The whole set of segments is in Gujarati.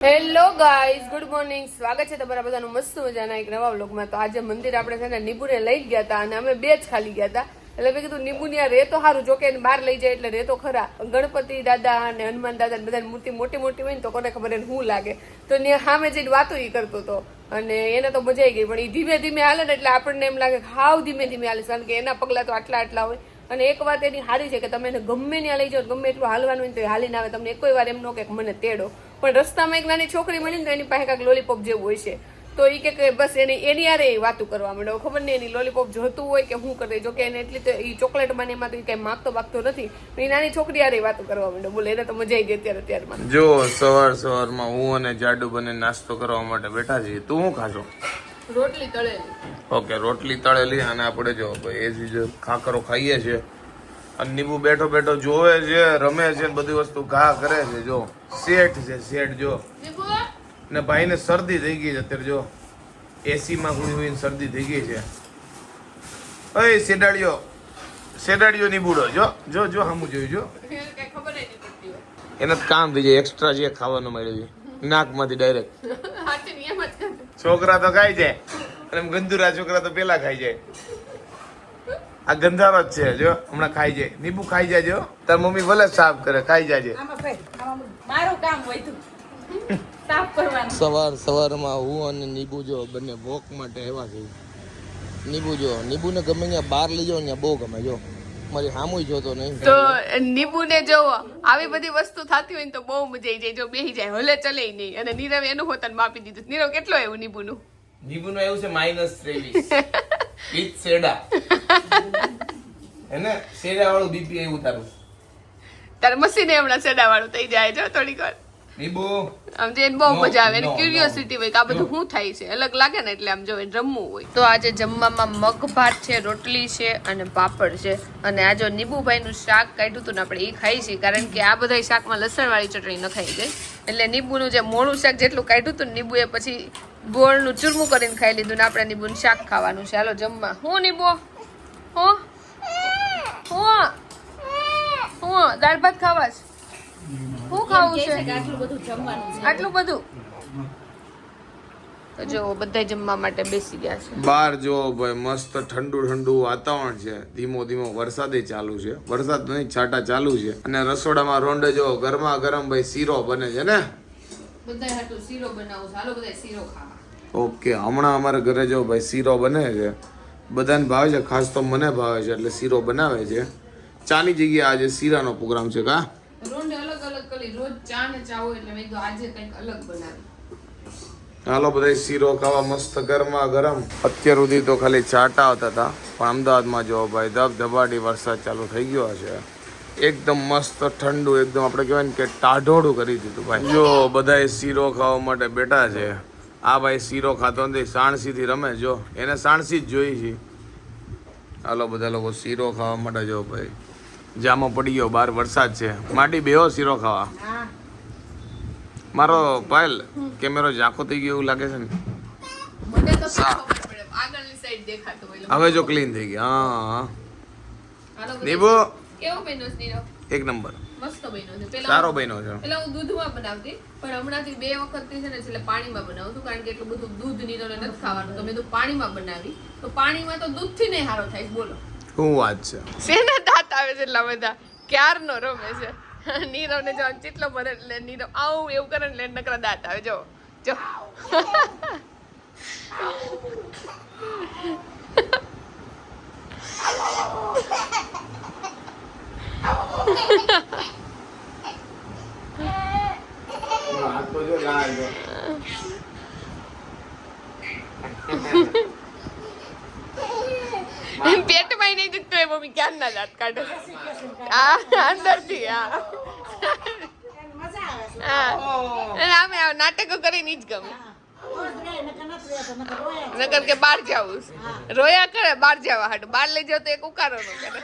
Hello guys, good morning. સ્વાગત છે તમારા બધાનું મસ્ત મજાના એક નવા વ્લોગમાં. તો આજે મંદિર આપણે છે ને નીબુને લઈ ગયા હતા અને અમે બે જ ખાલી ગયા હતા. એટલે મેં કીધું નીબુ ત્યાં રે તો સારું, જોકે એને બહાર લઈ જાય એટલે રે તો ખરા. ગણપતિ દાદા અને હનુમાન દાદા બધાની મૂર્તિ મોટી મોટી હોય ને તો કોને ખબર એને શું લાગે. તો ત્યાં સામે જઈને વાતો એ કરતો હતો અને એને તો મજા આવી ગઈ. પણ એ ધીમે ધીમે હાલે ને એટલે આપણને એમ લાગે હાવ ધીમે ધીમે હાલે, કારણ કે એના પગલા તો આટલા આટલા હોય. અને એક વાત એની સારી છે કે તમે એને ગમે ત્યાં લઈ જાઓ, ગમે એટલું હાલવાનું હોય તો એ હાલીને આવે. તમને કોઈ વાર એમ ન કે મને તેડો. પણ રસ્તામાં એક નાની છોકરી મળી ને તો એની પાસે કાંઈક લોલીપોપ જેવું હોય છે, તો એ કે બસ એની યારે એ વાતું કરવા માંડે. ખબર નહીં એની લોલીપોપ જોતું હોય કે શું કરે, જો કે એને એટલી તો એ ચોકલેટ માં એમાં તો એ કઈ માગતો બાગતો નથી. એ નાની છોકરી યારે વાતું કરવા માંડે. બોલે એને તો મજા આવી ગઈ અત્યારમાં. જો સવારમાં હું અને જાડુ બને નાસ્તો કરવા માટે બેઠા છીએ. તું શું ખાશો? રોટલી તળેલી. ઓકે, રોટલી તળેલી. અને આપણે જો એ જ ખાખરો ખાઈએ છીએ. અને નીબુ બેઠો બેઠો જોવે છે, રમે છે, બધી વસ્તુ ઘા કરે છે. જો શેઠ છે, શેઠ જો. ને ભાઈને શરદી થઈ ગઈ છે અત્યારે. જો એસી માં હુઈ શરદી થઈ ગઈ છે. ઓય સેડાડીઓ નીબુડો જો જો જો સામું જોયું જો. એને કામ થઈ જાય, એક્સ્ટ્રા જે ખાવાનું મળ્યું નાકમાંથી ડાયરેક્ટ. છોકરા તો ખાઈ જાય અને ગંદુરા છોકરા તો પેલા ખાઈ જાય. આ ગંધારો જ છે જો, હમણાં ખાઈ જાય. નીબુ ખાઈ જાય. તાર મમ્મી ભલે સાફ કરે, ખાઈ જાય. સવારમાં હું અને નીબુ જો બંને વોક માટે એવા છે. નીબુ જો, નીબુને ગમે ત્યાં બહાર લઈ જાવ ત્યાં બહુ ગમે. જો મારી સામું જોતો નહીં. તો નીબુને જોવો આવી બધી વસ્તુ થતી હોય ને તો બહુ મજા આવી જાય. જો બેહી જાય, હલે ચલે નહીં. અને નીરવ એનું હોતન માપી દીધું. નીરવ કેટલો આવ્યું નીબુનું? નીબુનું આવ્યું છે -23 વિથ સેડા. એને સેડા વાળું બીપી આવ્યું તારું. તાર મશીને હમણાં સેડા વાળું થઈ જાય. જો થોડીક વાર નીબુ આમ જોઈને બહુ મજા આવે. એની ક્યુરિયોસિટી હોય કે આ બધું શું થાય છે, અલગ લાગે ને એટલે આમ જો રમવું હોય. તો આજે જમવામાં મગ ભાત છે, રોટલી છે અને પાપડ છે. અને આ જો નીબુભાઈ નું શાક કાઢ્યું હતું ને આપણે એ ખાઈ છીએ, કારણ કે આ બધા શાકમાં લસણ વાળી ચટણી નખાઈ ગઈ. એટલે નીબુનું જે મોળું શાક જેટલું કાઢ્યું હતું ને નીબુએ પછી ગોળનું ચૂરમું કરીને ખાઈ લીધું ને આપણે નીબુનું શાક ખાવાનું છે. હાલો જમવા. હું નીબુ હું દાળ ભાત ખાવા છે. શું ખાવું છે? આટલું બધું. તો જો બધા જમવા માટે બેસી ગયા છે. બહાર જો ભાઈ મસ્ત ઠંડુ ઠંડુ વાતાવરણ છે. ધીમો ધીમો વરસાદ ચાલુ છે. વરસાદ નહીં, છાંટા ચાલુ છે. અને રસોડામાં રોંડે જો ગરમા ગરમ ભાઈ શીરો બને છે ને. બધા હાટુ શીરો બનાવું. ચાલો બધા શીરો ખાવા. ઓકે, હમણાં અમારા ઘરે જો ભાઈ શીરો બને છે. બધાને ભાવે છે, ખાસ તો મને ભાવે છે એટલે શીરો બનાવે છે. ચાની જગ્યાએ આજે શીરાનો પ્રોગ્રામ છે. કા રોંડે અલગ અલગ કરી, રોજ ચા ને ચા હોય એટલે મેં કીધું આજે કંઈક અલગ બનાવી. હાલો બધા શીરો ખાવા મસ્ત ગરમા ગરમ. અત્યાર સુધી તો ખાલી છાંટા આવતા હતા, પણ અમદાવાદમાં જો ભાઈ ધબધબાટી વરસાદ ચાલુ થઈ ગયો છે. એકદમ મસ્ત ઠંડુ, એકદમ આપણે કહેવાય ને કે ટાઢોડું કરી દીધું ભાઈ. જો બધા શીરો ખાવા માટે બેઠા છે. આ ભાઈ શીરો ખાતો નથી, સાણસી થી રમે. જો એને સાણસી જ જોઈ છે. હાલો બધા લોકો શીરો ખાવા માટે જો ભાઈ જામો પડી ગયો, બહાર વરસાદ છે. માટી બેહો શીરો ખાવા. મારો પાયલ કેમેરો ઝાંખો થઈ ગયો એવું લાગે છે ને. મને તો ખબર પડે આગળની સાઈડ દેખાતો હોય. હવે જો ક્લીન થઈ ગઈ. હા હાલો નીબુ કેવો બન્યો છે નીરવ? એક નંબર મસ્ત બન્યો છે. સારો બન્યો છે. પેલા હું દૂધમાં બનાવતી, પણ હમણાંથી 2 વખતથી છે ને એટલે પાણીમાં બનાવું છું, કારણ કે એટલું બધું દૂધ નીરવને નથી ખાવાનું. તો મેં તો પાણીમાં બનાવી. તો પાણીમાં તો દૂધથી નહીં હારો થાય. બોલો શું વાત છે? શેના દાંત આવે છે એટલા બધા? ક્યારનો રમે છે. નીરવને જો ચેટલો ભરે એટલે નીરવ આવું એવું કરે એટલે નકરા દાંત આવે. જો જો પેટમાં નહીં દુખતો એ મમ્મી ક્યાં ના દાંત કાઢે અંદરથી. આમે નાટકો કરીને જ ગમે. નગર કે બહાર જાવું રોયા કરે, બહાર જવા હાટું. બહાર લઈ જાવ તો એક ઉકારો નો કરે.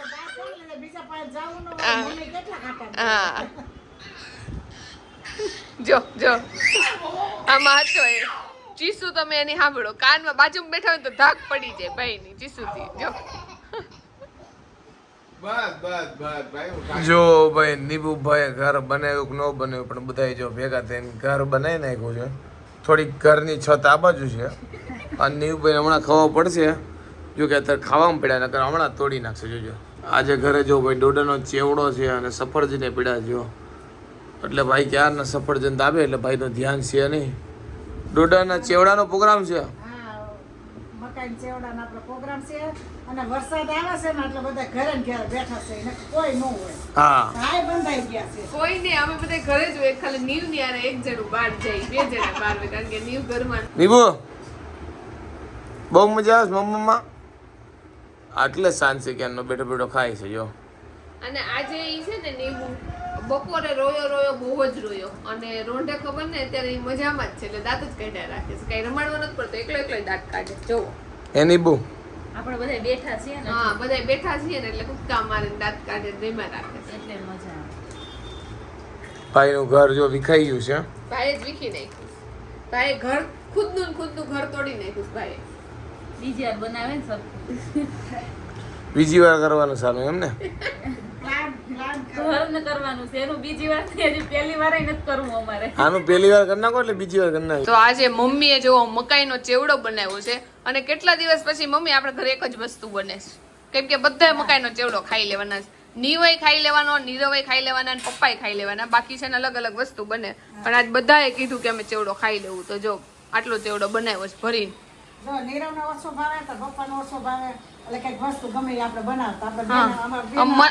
હા જો જો આમાં હતો એ ચીસુ. તમે એની સાંભળો, કાનમાં બાજુમાં બેઠા હોય તો ધાક પડી જાય ભાઈ ની ચીસુ થી. જો જો ભાઈ નીબુભાઈ ઘર બનાવ્યું કે ન બનાવ્યું પણ બધા જો ભેગા થઈને ઘર બનાવી નાખ્યું છે. થોડીક ઘરની છત આ બાજુ છે અને નીબુભાઈ હમણાં ખાવા પડશે. જો કે અત્યારે ખાવામાં પડ્યા નકર હમણાં તોડી નાખશે. જોજો આજે ઘરે જો ભાઈ ડોડાનો ચેવડો છે અને સફરજને પીડા જો એટલે ભાઈ ક્યારના સફરજન દાબે એટલે ભાઈનું ધ્યાન છે નહીં. ડોડાના ચેવડાનો પ્રોગ્રામ છે. મકાઈ ચેવડાનો આપણો પ્રોગ્રામ છે અને વરસાદ આવે છે ને એટલે બધા ઘરે ને ઘરે બેઠા છે ને કોઈ ન હોય. હા હાય બંધાઈ ગયા છે. કોઈ નહીં, અમે બધા ઘરે જ હોય. ખાલી નીવ ની યારે એક જણું બહાર જાય, બે જણા બહાર હોય કારણ કે નીવ ઘરમાં. નીબુ બહુ મજા આવે છે મમ્મા. આટલે શાંત છે ક્યાંનો બેઠો બેઠો ખાય છે જો. અને આજે ઈ છે ને નીબુ બપોરે રોયો બહુ જ રોયો અને રોંઢે ખબર ને અત્યારે ઈ મજામાં જ છે એટલે દાંત જ કાઢ્યા રાખે છે. કઈ રમાડવો નથી પડતો, એકલો દાંત કાઢે. જોવો એ નીબુ આપણે બધા બેઠા છીએ ને હા બધા બેઠા છીએ ને એટલે કુદકા મારીને દાંત કાઢે ધીમા રાખે છે. એટલે મજા આવે. ભાઈનું ઘર જો વિખાઈ ગયું છે. ભાઈએ જ વીખી નાખ્યું. ભાઈએ ઘર ખુદનું ઘર તોડી નાખ્યું ભાઈએ. બીજી વાર બનાવે ને સબ બીજી વાર કરવાનું સારું એમ ને. ઘર ને કરવાનું છે એનું બીજી વાર નહીં, હજી પહેલી વાર નથી કરવું અમારે. આનું પહેલી વાર કરી નાખો એટલે બીજી વાર કરી નાખો. તો આજે મમ્મીએ જો મકાઈનો ચેવડો બનાવ્યો છે અને કેટલા દિવસ પછી મમ્મી આપણે ઘરે એક જ વસ્તુ બને છે કેમ કે બધાએ મકાઈનો ચેવડો ખાઈ લેવાના છે. નીવય ખાઈ લેવાનો, નીરવય ખાઈ લેવાના અને પપ્પાએ ખાઈ લેવાના. બાકી છે ને અલગ અલગ વસ્તુ બને પણ આજ બધાએ કીધું કે અમે ચેવડો ખાઈ લેવું તો જો આટલો ચેવડો બનાવ્યો છે ભરીને. જો નીરવને ઓછો ભાવે તો પપ્પાને ઓછો ભાવે એટલે કઈક વસ્તુ ગમે એ આપણે બનાવતા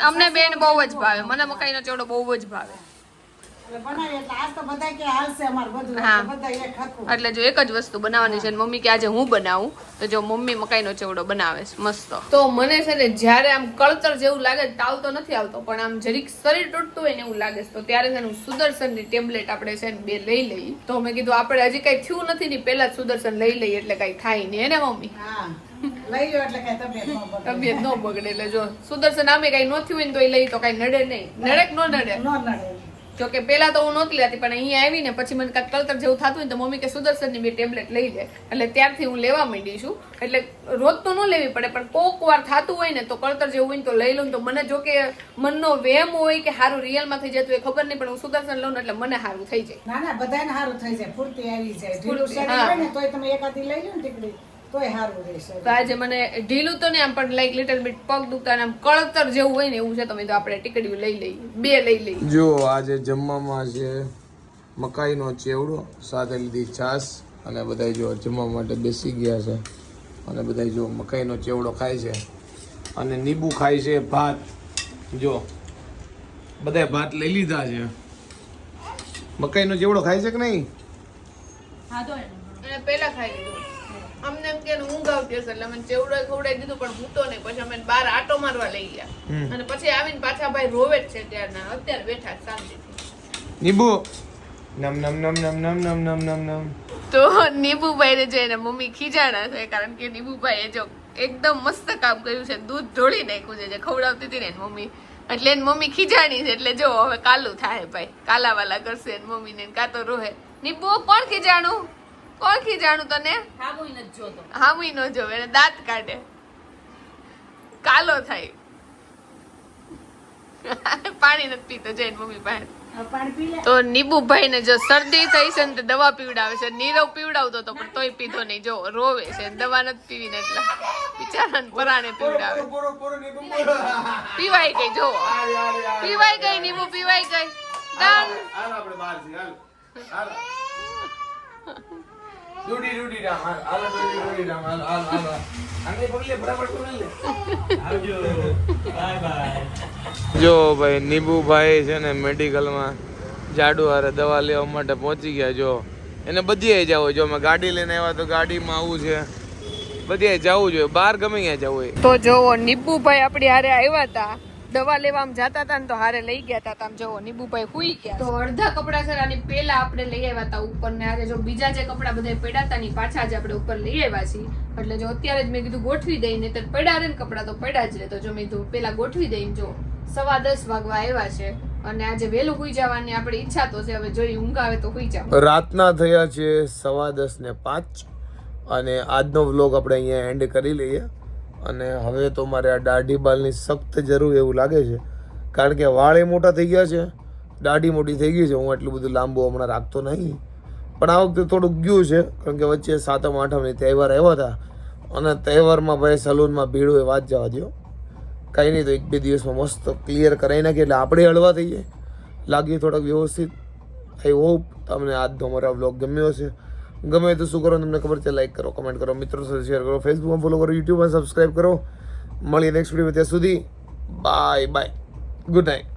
અમને બેન બહુ જ ભાવે. મને મકાઈનો ચેવડો બહુ જ ભાવે બનાવીએ એટલે આજ તો બધા કે હાલશે અમાર બધું હા. બધા એક હતું એટલે જો એક જ વસ્તુ બનાવવાની છે અને મમ્મી કે આજે હું બનાવું તો જો મમ્મી મકાઈનો ચેવડો બનાવે છે મસ્ત. તો મને છે ને જ્યારે આમ કળતર જેવું લાગે તાવ તો નથી આવતો પણ આમ જરીક શરીર તૂટતું હોય ને એવું લાગે છે તો ત્યારે છે ને હું સુદર્શનની ટેબ્લેટ આપણે છે ને બે લઈ લઈ. તો મેં કીધું આપણે હજી કઈ થયું નથી ને પહેલા જ સુદર્શન લઈ લઈએ એટલે કઈ થાય નહીં એને મમ્મી હા લઈ લો એટલે કઈ તબિયત ન બગડે. તબિયત ન બગડે. એટલે જો સુદર્શન આમે કઈ ન થયું હોય ને તો એ લઈ તો કઈ નડે નહીં. નડે કે ન નડે? ન નડે. જો કે પેલા તો હું નહોતી લેતી પણ અહીંયા આવી ને પછી મને કાંઈક કળતર જેવું થતું હોય તો મમ્મી કે સુદર્શનની બે ટેબ્લેટ લઈ લે એટલે ત્યારથી હું લેવા માંડી છું. એટલે રોજ તો ન લેવી પડે પણ કોક વાર થતું હોય ને તો કળતર જેવું હોય ને તો લઈ લઉં. તો મને જો કે મનનો વહેમ હોય કે સારું રિયલમાં થઈ જતું એ ખબર નહીં પણ હું સુદર્શન લઉં ને એટલે મને સારું થઈ જાય. ના ના બધાને સારું થઈ જાય, ફૂર્તી આવી જાય. ઢીલું શરીર હોય ને તોય તમે એકાદી લઈ લો ને ટીકડી તોય સારું રહેશે. તો આજે મને ઢીલું તો નહીં આમ પણ લાઈક લિટલ બીટ પગ દુખતા આમ કળતર જેવું હોય ને એવું છે તો આપણે ટીકડીઓ લઈ લઈએ, બે લઈ લઈએ. જો આજે જમવામાં છે મકાઈનો ચેવડો, સાથે લીધી છાશ અને બધા જો જમવા માટે બેસી ગયા છે અને બધા જો મકાઈનો ચેવડો ખાય છે અને નીબુ ખાય છે ભાત. જો બધા ભાત લઈ લીધા છે. મકાઈનો ચેવડો ખાય છે કે નહીં? હા તો અને પેલા ખાઈ લીધું. અમને એમ કે ઊંઘ આવતી હશે એટલે મને ચેવડો ખવડાવી દીધું પણ ભૂતો નહીં. પછી અમે બહાર આટો મારવા લઈ ગયા અને પછી આવીને પાછા ભાઈ રોવે જ છે ત્યારના. અત્યારે બેઠા શાંતિથી. નીબુ નમ નમ નમ નમ નમ નમ નમ નમ નમ. તો નીબુભાઈ ને જોઈને મમ્મી ખીજાણા છે કારણ કે નીબુભાઈએ જો એકદમ મસ્ત કામ કર્યું છે. દૂધ ઢોળી નાખ્યું છે જે ખવડાવતી હતી ને એની મમ્મી એટલે એની મમ્મી ખીજાણી છે. એટલે જો હવે કાલું થાય ભાઈ, કાલાવાલા કરશે એની મમ્મીને કાં તો રોહે. નીબુ કોણ ખીજાણું? કોણ ખીજાણું તને? ખાવું નથી જોતો. હામુય ન જોવે એને દાંત કાઢે કાલો થાય. પાણી નથી પીતો જઈને મમ્મી પાસે. પાણી પી લે. તો નીબુભાઈ ને જો શરદી થઈ છે ને તો દવા પીવડાવે છે. નીરવ પીવડાવતો તો પણ તોય પીધો નહીં. જો રોવે છે, દવા નથી પીવી ને એટલે બિચારાને પરાણે પીવડાવે. પીવાય ગઈ જો, પીવાય ગઈ નીબુ, પીવાય ગઈ. ડન. જો ભાઈ નીબુભાઈ છે ને મેડિકલમાં જાડુ હારે દવા લેવા માટે પહોંચી ગયા. જો એને બધીએ જવું. જો અમે ગાડી લઈને આવ્યા તો ગાડીમાં આવું છે. બધીએ જવું જોઈએ, બહાર ગમે ત્યાં જવું હોય. તો જોવો નીબુભાઈ આપણી હારે આવ્યા હતા દવા લેવા આમ જતા હતા ને તો હારે લઈ ગયા હતા. આમ જોવો નીબુભાઈ હુઈ ગયા. તો અડધા કપડા છે આની પેલા આપણે લઈ આવ્યા હતા ઉપર ને આજે જો બીજા જે કપડા બધા પડ્યા હતા ને પાછા જ આપણે ઉપર લઈ આવ્યા છીએ. એટલે જો અત્યારે જ મેં કીધું ગોઠવી દઈને તો પડ્યા રે ને કપડા તો પડ્યા જ રહે. તો જો મેં કીધું પેલા ગોઠવી દઈને જો 10:15 વાગવા આવ્યા છે અને આજે વહેલું હુઈ જવાની આપણી ઈચ્છા તો છે. હવે જોઈ ઊંઘ આવે તો હુઈ જાવ. રાતના થયા છે 10:15 ને 5 અને આજનો વ્લોગ આપણે અહીંયા એન્ડ કરી લઈએ. અને હવે તો મારે આ દાઢી બાલની સખ્ત જરૂર એવું લાગે છે, કારણ કે વાળ એ મોટા થઈ ગયા છે, દાઢી મોટી થઈ ગઈ છે. હું એટલું બધું લાંબુ હમણાં રાખતો નહીં, પણ આ વખતે થોડુંક ગયું છે, કારણ કે વચ્ચે 7મ 8મની તહેવાર આવ્યા હતા અને તહેવારમાં ભાઈ સલૂનમાં ભીડ હોય વાત જવા દો. કાંઈ નહીં, તો 1-2 દિવસમાં મસ્ત ક્લિયર કરાવી નાખીએ એટલે આપણે હળવા થઈએ, લાગીએ થોડાક વ્યવસ્થિત. આઈ હોપ તમને આજનો અમારો બ્લોગ ગમ્યો હશે. ગમે તો શું કરો તમને ખબર છે, લાઈક કરો, કમેન્ટ કરો, મિત્રો સાથે શેર કરો, ફેસબુકમાં ફોલો કરો, યુટ્યુબમાં સબસ્ક્રાઈબ કરો. મળીએ નેક્સ્ટ વિડીયો. ત્યાં સુધી બાય બાય, ગુડ નાઇટ.